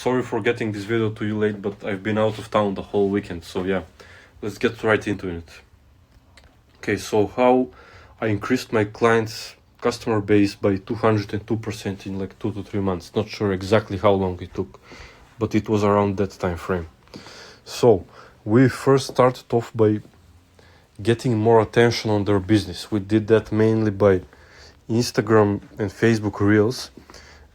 sorry for getting this video to you late, but I've been out of town the whole weekend, so yeah, let's get right into it. Okay, so how I increased my clients' customer base by 202% in like 2 to 3 months. Not sure exactly how long it took, but it was around that time frame. So we first started off by getting more attention on their business. We did that mainly by Instagram and Facebook Reels,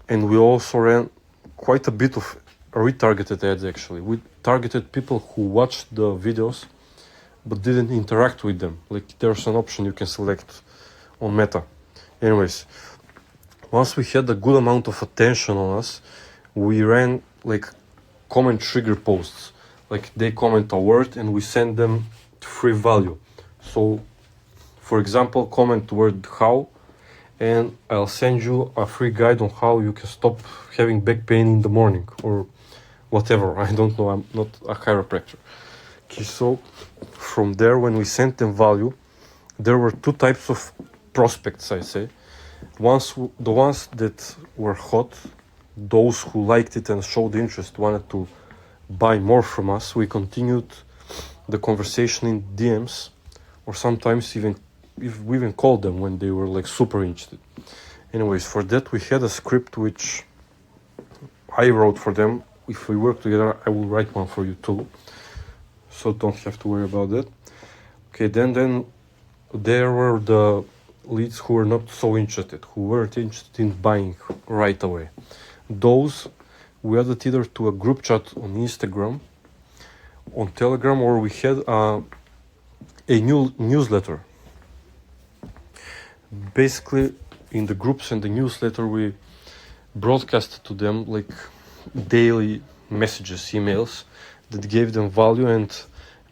and we also ran quite a bit of retargeted ads. Actually, we targeted people who watched the videos but didn't interact with them. Like, there's an option you can select on Meta. Anyways, once we had a good amount of attention on us, we ran like comment trigger posts. Like, they comment a word and we send them free value. So for example, comment word how, and I'll send you a free guide on how you can stop having back pain in the morning or whatever. I don't know, I'm not a chiropractor. Okay, so from there, when we sent them value, there were two types of prospects, I say. The ones that were hot, those who liked it and showed interest, wanted to buy more from us. We continued the conversation in DMs, or sometimes even if we even called them when they were like super interested. Anyways, for that we had a script which I wrote for them. If we work together, I will write one for you too, so don't have to worry about that. Okay, then there were the leads who were not so interested, who weren't interested in buying right away. Those we added either to a group chat on Instagram, on Telegram, or we had a new newsletter. Basically, in the groups and the newsletter, we broadcasted to them like daily messages, emails that gave them value and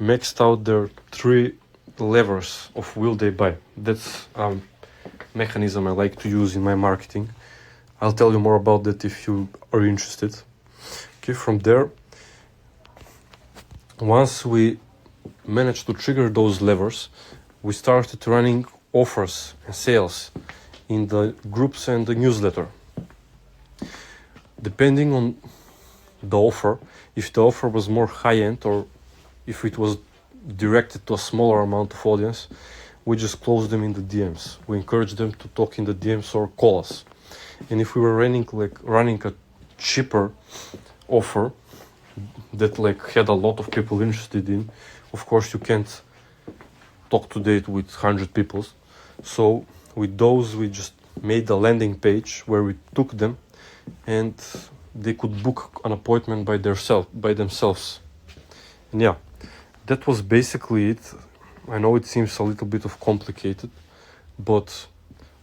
maxed out their 3 levers of will they buy. That's a mechanism I like to use in my marketing. I'll tell you more about that if you are interested. Okay, from there, once we managed to trigger those levers, we started running offers and sales in the groups and the newsletter. Depending on the offer, if the offer was more high-end or if it was directed to a smaller amount of audience, we just closed them in the DMs. We encouraged them to talk in the DMs or call us. And if we were running a cheaper offer that like had a lot of people interested in, of course you can't talk to date with 100 people. So with those, we just made a landing page where we took them and they could book an appointment by themselves. And yeah, that was basically it. I know it seems a little bit of complicated, but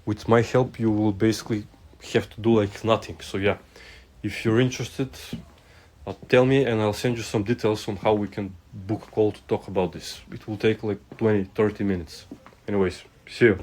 with my help you will basically have to do like nothing. So yeah, if you're interested, tell me and I'll send you some details on how we can book a call to talk about this. It will take like 20-30 minutes. Anyways, see you.